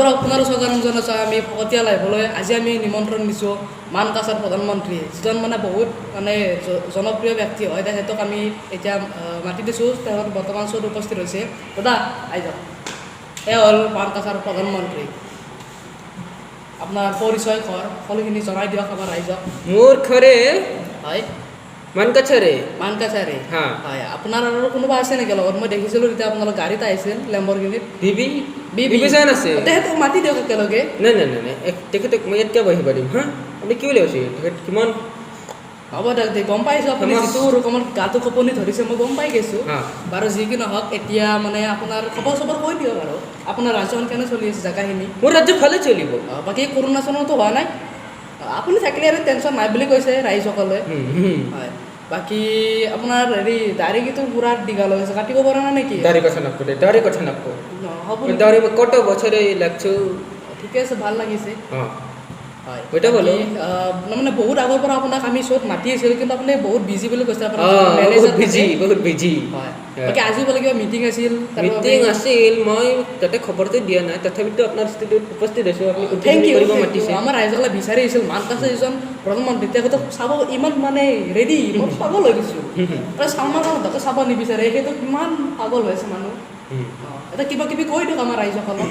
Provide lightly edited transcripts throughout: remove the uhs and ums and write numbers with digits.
পৰা আপোনাৰ স্বাগতম জনাইছোঁ আমি ফকতীয়া লাইভলৈ। আজি আমি নিমন্ত্ৰণ দিছোঁ মানকাছাৰ প্ৰধানমন্ত্ৰী, যিজন মানে বহুত মানে জনপ্ৰিয় ব্যক্তি হয়, তেখেতক আমি এতিয়া মাতি দিছোঁ। তেওঁ বৰ্তমান শ্ব'ত উপস্থিত হৈছে। দাদা আহি যাওক। এয়া হ'ল মানকাছাৰ প্ৰধানমন্ত্ৰী। আপোনাৰ পৰিচয় ঘৰ সকলোখিনি জনাই দিয়ক আমাৰ ৰাইজক। মোৰ ঘৰে হয় মানকাছাৰে। মানকাছাৰে হা হয়। আপোনাৰ আৰু কোনোবা আছে নেকি লগত? মই দেখিছিলোঁ তেতিয়া আপোনালোক গাড়ীত আহিছিল লেম্বৰগিনিত। বিবিজন আছে। তেখেতক মাতি দিয়ক একেলগে। নাই নাই নাই নাই তেখেতক মই ইয়াত কিয় বহিব পাৰিম? হা আপুনি কি বুলি কৈছে? তেখেত কিমান হ'ব দিয়ক দে, গম পাইছোঁ আপুনি যিটো ৰকমত গাটো কঁপনি ধৰিছে মই গম পাই গৈছোঁ বাৰু। যি কি নহওক, এতিয়া মানে আপোনাৰ খবৰ চবৰ কৈ দিয়ক আৰু আপোনাৰ ৰাজ্যখন কেনে চলি আছে জেগাখিনি? মোৰ ৰাজ্য ভালে চলিব। বাকী কৰোণা চৰোনাটো হোৱা নাই? আপুনি থাকিলে আৰু টেনশ্যন নাই বুলি কৈছে ৰাইজসকলে। হয়, বাকী আপোনাৰ হেৰি দাঢ়িটো পুৰা দীঘল হৈ আছে, কাটিব পৰা নাই নেকি? দাঢ়ি কথা নকওঁ দে, দাঢ়ি কথা নকওঁ। হ'ব, দাঢ়ি কত বছৰে লাগছো। ঠিকে আছে, ভাল লাগিছে। হয়, ওইটা বলো। মানে বহুত আগৰ পৰা আপোনাক আমি শ্ব'ত মাতি আছিলোঁ, কিন্তু আপুনি বহুত বিজি বুলি কৈছে। বহুত বিজি। হয়, বাকী আজি বোলে কিবা মিটিং আছিল? মিটিং আছিল, মই তাতে খবৰটো দিয়া নাই, তথাপিতো আপোনাৰ ষ্টুডিঅ'ত উপস্থিত হৈছোঁ। আপুনি থেংক ইউ। মাতিছে। আমাৰ ৰাইজসকলে বিচাৰি আহিছিল মানকাছাৰ এজন প্ৰধানমন্ত্ৰী, তেখেতক চাব ইমান মানে ৰেডি, মই পাগল হৈ গৈছোঁ। চামাৰ তাতে চাব নিবিচাৰে, সেইটো কিমান পাগল হৈ আছে মানুহ। এটা কিবা কিবি কৈ দিয়ক আমাৰ ৰাইজসকলক।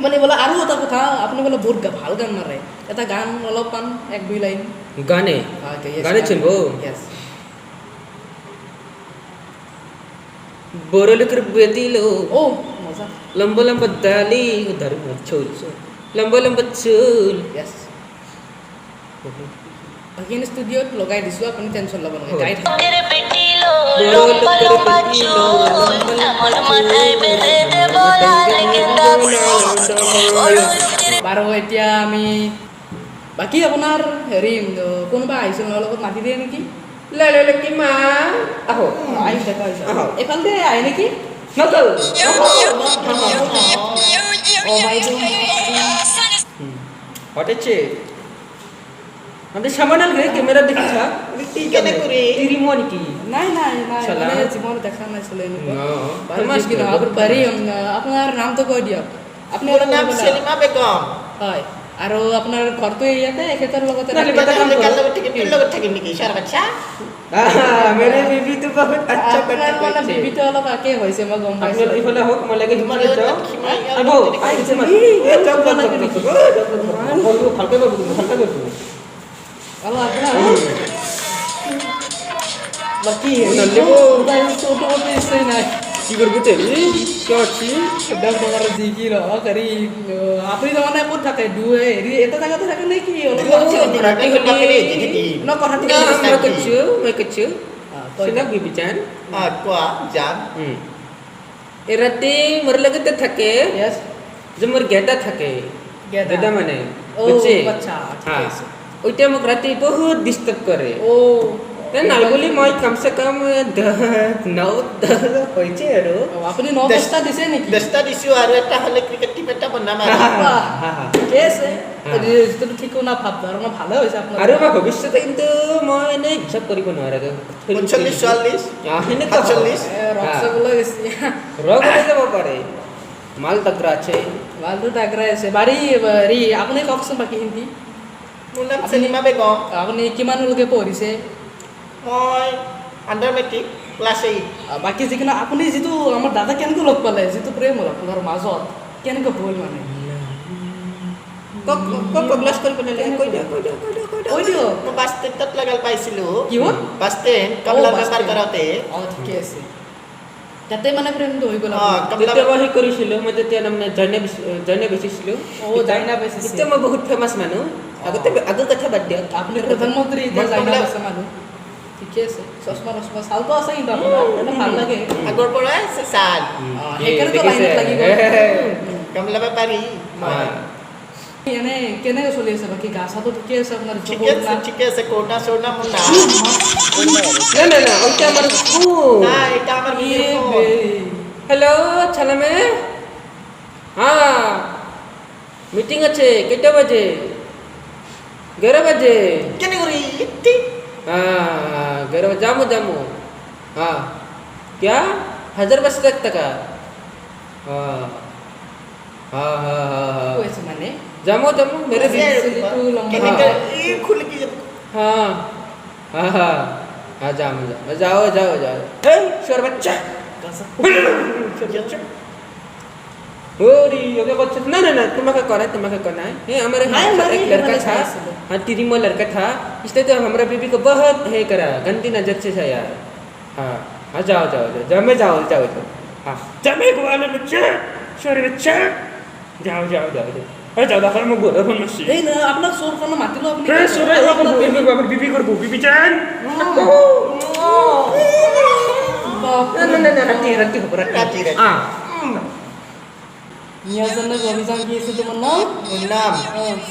মানে বোলে আৰু এটা কথা, আপুনি বোলে বহুত ভাল গান মাৰে, এটা গান অলপমান এক দুই লাইন গানে শুনব। बोरलकर बेदिलो ओ मजा लंबा लंबा दाली उधर चूल लंबा लंबा चूल यस। বাকী ষ্টুডিঅ'ত লগাই দিছোঁ, আপুনি টেনশ্যন ল'ব নালাগে, গাই থাকক। বাৰু এতিয়া আমি বাকী আপোনাৰ হেৰি কোনোবা আহিছিল মোৰ লগত, মাতি দিয়ে নেকি? কিমান আহো আহিছে এইফালে আহে নেকি? হটেছে আমাদের সামানাল গে ক্যামেরা দেখিছা কেনে করে রিমোট কি নাই নাই নাই মানে জীবন দেখা নাছিল এনেকুৱা। বাৰু কি নহয়, পাৰি আপোনাৰ নামটো কৈ দিয়ক। আপোনাৰ নাম সেলিমা বেগম। হয়, আৰু আপোনাৰ ঘৰটো ইয়াতে এখেতৰ লগতে থাকিম নেকি সাৰ বাচ্চা? मेरे बीबी तो बहुत अच्छा আপোনাৰ মানে বিবিটো অলপ আকে হৈছে, মই গম পাইছোঁ। আপুনি ইফালে হোক, মই লাগে হিমালে যাওঁ। আবো আইছে মানে ভালকে ভালকে আৰু আপোনাৰ বাকী নাই কি কৰবো তেৰি কি আছি একদম তোমাৰ জি কি ৰক হেৰি আপুনি তাৰমানে ক'ত থাকে? হেৰি এটা জাগাতে থাকে নে কি? मैं कच्छु सुना बिबिचान কোৱা যাম। এরাতে মোর লগতে থাকে यस যে মোর গেদা থাকে। গেদা মানে ও বুঝছে? আচ্ছা, ঠিক আছে। ওইটা মোক রাতে বহুত ডিস্টার্ব করে। ও নালগুলি মই কমসে কম 9-10 হয়েছে আৰু আপুনি 9-10টা দিছে নেকি? 10টা দিছোঁ, আৰু এটা হ'লে ক্ৰিকেট টিম এটা বনাম আৰু। ঠিকে আছে, যিটো ঠিকনা ভাৱ ধাৰণা ভালে হৈছে আপোনাৰ। আৰু মই ভৱিষ্যতে কিন্তু মই এনেই হিচাপ কৰিব নোৱাৰো। 45-40 47 ৰক্সগুলো গেছি ৰগ হৈ যাব পাৰে। মাল তাগৰা আছে, ভালটো তাগৰাই আছে। বাৰী হেৰি আপুনি কওকচোন বাকী হিন্দি। মোৰ নাম সেলিমা বেগম। আপুনি কিমানলৈকে পঢ়িছে? মই আণ্ডাৰ মেট্ৰিক ক্লাছ 8। বাকী যিকোনো আপুনি যিটো আমাৰ দাদা কেনেকৈ লগ পালে, যিটো প্ৰেম হ'ল আপোনাৰ মাজত, কেনেকৈ হ'ল মানে? ক্লাছ কৰিব নালাগে, কৈ দিয়ক কৈ দিয়ক। মই বাছ ষ্টেণ্ডত লগাল পাইছিলোঁ। কি হ'ল? বাছ ষ্টেণ্ড কমলা বেপাৰ কৰোঁতে। ঠিকে আছে, তাতে মানে প্ৰেমটো হৈ গ'ল। তেতিয়া মই সেই কৰিছিলোঁ, মই তেতিয়া তাৰমানে জইনে বেচিছিলোঁ। জাইনা বেচিছে। তেতিয়া মই বহুত ফেমাছ মানুহ। আগৰ কথা বাদ দিয়ক, আপুনি প্ৰধানমন্ত্ৰী, এতিয়া জাইনা বেচা মানুহ। ঠিকে আছে, চশমা চালটো আছে কিন্তু আপোনাৰ ভাল লাগে আগৰ পৰাই আছে চাল। সেইকাৰণে লাইনত লাগি গ'ল। কমলা বেপাৰী। এনে কেনেকৈ চলি আছে বাকী? গা চাটো ঠিকে আছে আপোনাৰ? ঠিকে আছে। কৰোণা চৰোণা মোৰ নাই। ওইটা আমার এটা আমার হ্যালো ছালামে, হ্যাঁ মিটিং আছে কয়টা বাজে? 11 বাজে। কেন করি हाँ 11 बजे जामो हाँ क्या 1000 बस तक का हाँ हाँ हाँ हाँ हाँ কৈছে মানে जामो जामो मेरे আছে আৰু दिल কিবা। to লম্বা। কেনেকে এই খুলকি যাব हाँ हाँ हाँ हाँ जाओ जाओ जाओ जाओ हे शोर बच्चा ओरी योगा बच्चा ना ना ना तुम्हारा करना है ये हमारे नहीं, यहाँ नहीं, एक लड़का नहीं, था नहीं, हाँ तिरिमो लड़का था इसने तो हमारा बीबी को बहुत है करा गंदी नजर से था यार हाँ हाँ जाओ जाओ जाओ जमे जाओ जाओ जाओ हाँ जमे को वाले बच्चा शोर बच्चा जाओ जाओ जाओ जाओ अरे जाओ दाखल में बोला कौन मस्ती এই না আপোনাক চোৰ কাৰণে মাতিলো আপুনি रे शोर है बीबी करबो बीबी जान বাপৰে। ना ना ना रत्ती हो राती, राती। हाँ মিয়াজনে অভিযান কি আছে তোমাৰ নাম মোৰ নাম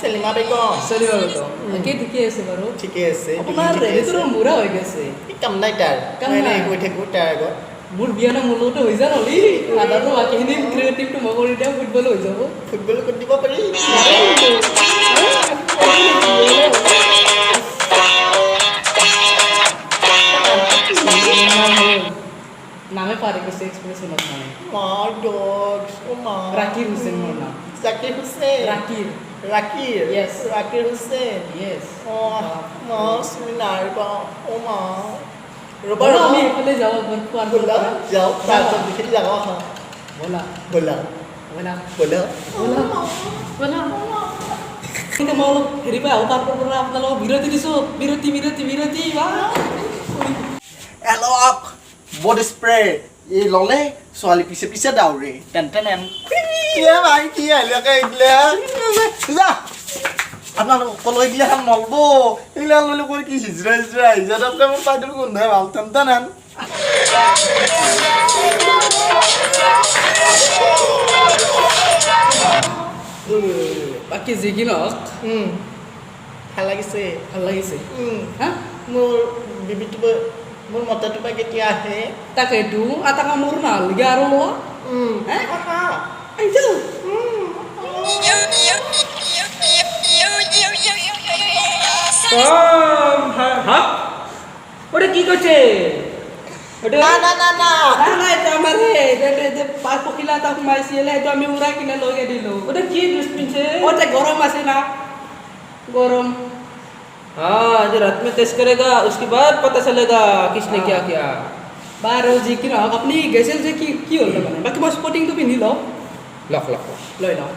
চেলিমা বেগম চলিব তো একে ঠিকে আছে বাৰু ঠিকে আছে আপোনাৰ ৰেডিটো বুঢ়া হৈ গৈছে এই কাম নাই তাৰ কাম মই নাই। এনেই গৈ থাকোঁ তাৰ আগত মোৰ বিয়া নাম মোৰ লগতে হৈ যায় নহ'লি আদাটো বাকীখিনি ক্ৰিয়েটিভটো মই কৰি দিওঁ ফুটবল হৈ যাব ফুটবল কৰি দিব পাৰি নামে পাৰি গৈছে এক্সপ্ৰেছনত মানে মাই ডগছ অ' মা ৰাকিৰ হুছেইন মোৰ নাম জাকিৰ হুছেইন ৰাকিৰ ৰাকিৰ Yes. ৰাকিৰ হুছেইন য়েছ অ' মা চিনি নাই পাওঁ অ' মা ৰ'বা বাৰু আমি ৰ'বা এইফালে যাব পাৰোঁ খোৱাৰ ব'লা যাওঁ তাৰপিছত দেখি যাওঁ ব'লা ব'লা ব'লা ব'লা ব'লা ব'লা কিন্তু মই অলপ হেৰি পাই আহোঁ তাৰ পৰা আপোনালোকক বিৰতি দিছোঁ বিৰতি এলক বডি স্প্ৰে এই ল'লে ছোৱালী পিছে পিছে দাউৰে টেন ভাই কি আহিলে এইগিলা যা আপোনালোক কলৈ এইগিলা খান নলব এইগিলা ল'লে কৈ কি হিজৰা আহি যায় তাতকৈ মোৰ পাইডৰ গোন্ধাই ভাল টেন বাকী যি কি নহওক ভাল লাগিছে ভাল লাগিছে হা মোৰ বিবিটো মোৰ মতাটো পৰা কেতিয়া আহে তাকেইতো এটা কামোৰ নালাগে আৰু লোৱা আহিছোঁ हाँ ওটা কি কৰছে ওটা না না না না নাই এইটো আমাৰ যে পাৰ পখিলা এটা সোমাইছিলে সেইটো আমি উৰাই কিনে লৈ দিলোঁ ওটা কি ড্ৰেস পিনছে ওতে গৰম আছে না গৰম हाँ जो रात में टेस्ट करेगा उसके बाद पता चलेगा किसने क्या किया বাৰু যি কি নহওক আপুনি গৈছিল যে কি হ'ল মানে বাকী মই স্পৰ্টিংটো পিন্ধি লওঁ लख लख লৈ লওঁ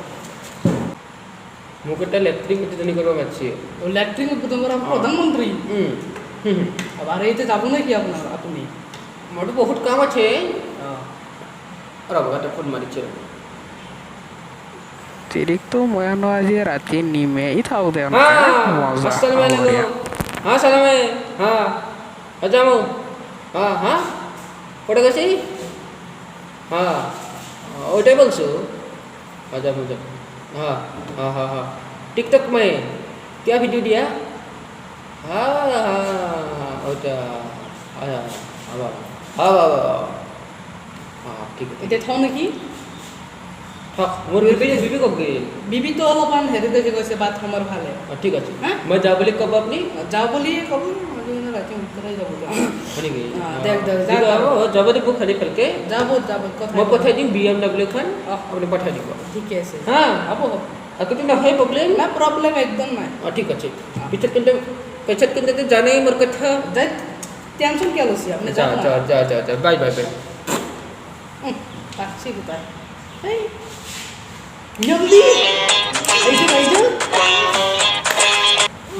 मुकुटा इलेक्ट्रिक में तो नहीं करो अच्छी লেট্ৰিন উদ্বোধন কৰা প্ৰধানমন্ত্ৰী এবাৰ এইটো যাব নে কি আপোনাৰ আপুনি मोटो बहुत काम আছে और अब का फोन मारी चलो Tirik tuh mau yang aja rati nime itu tahu deh हाँ असल में लगो हाँ सलाम है हाँ अच्छा मो हाँ कोटे कैसे हाँ ओ टेबल सु अच्छा मुझे हाँ टिकटॉक में क्या वीडियो दिया हाँ अच्छा हाँ ठीक है এতিয়া থওঁ নেকি हाँ मोर बीबी कब गई বিবিটো অলপমান হেৰি দেখি গৈছে বাথৰুমৰ ফালে ठीक আছে हाँ? मैं जा बोले कब अपनी যাওঁ বুলি ক'ব আজি মানে ৰাতি উত্তৰাই যাব बनी गई हाँ, देख, देख, ठीक है जाओ। वो जब बुक खाली करके যাব কথা मैं पठा दी BMW खान अपने पठा दी ঠিকে আছে हाँ হ'ব হ'ব अगर तुम है प्रॉब्लम না প্ৰব্লেম একদম নাই ठीक আছে पिछत कंटे तो जाने ही मर कथा যাই টেনশ্যন কিয় লৈছে আপুনি जा যাওক जा না। जा जा जा बाय बाय बाय তাকছি গোটাই এই জলদি আহিছে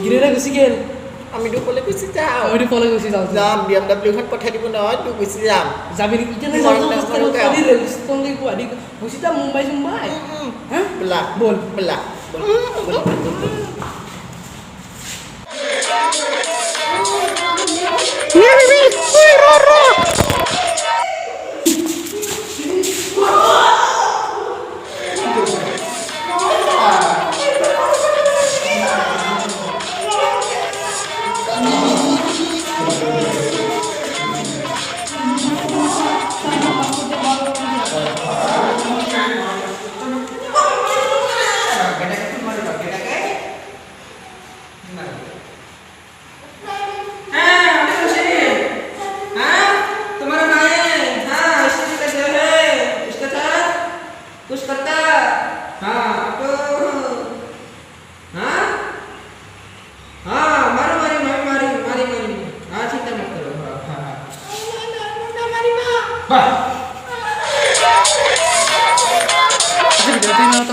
গিৰেৰা গুচি গেল আমি দুপলে গুচি যাওঁ আমি পলাই গুচি যাওঁ যাম BMW খন পঠাই দিব নহয় তোক গুচি যাম যাবি নেকি এতিয়া ঘৰত নাযাওঁ, ঘৰত ৰেল ষ্টেচনলৈ গুৱাহাটী গুচি যাম মুম্বাই চুম্বাই হা বোলা বল বোলা तुम्हारा नाम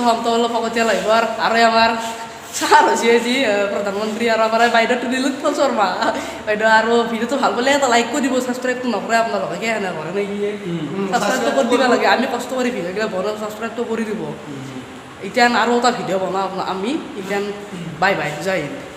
অলপ ফকতীয়া লাগিব আৰু আমাৰ ছাৰ হৈছে আজি প্ৰধানমন্ত্ৰী আৰু আমাৰ বাইদেউ নীলোৎপল শৰ্মা বাইদেউ আৰু ভিডিঅ'টো ভাল পালে এটা লাইক কৰি দিব ছাবস্ক্ৰাইবটো নকৰে আপোনালোকে সেনে কৰে নে কি ছাবস্ক্ৰাইবটো কৰি দিব লাগে আমি কষ্ট কৰি ভিডিঅ'বিলাক বনাওঁ ছাবস্ক্ৰাইবটো কৰি দিব এতিয়া আৰু এটা ভিডিঅ' বনাওঁ আমি এতিয়া বাই বাই জয় হিন্দ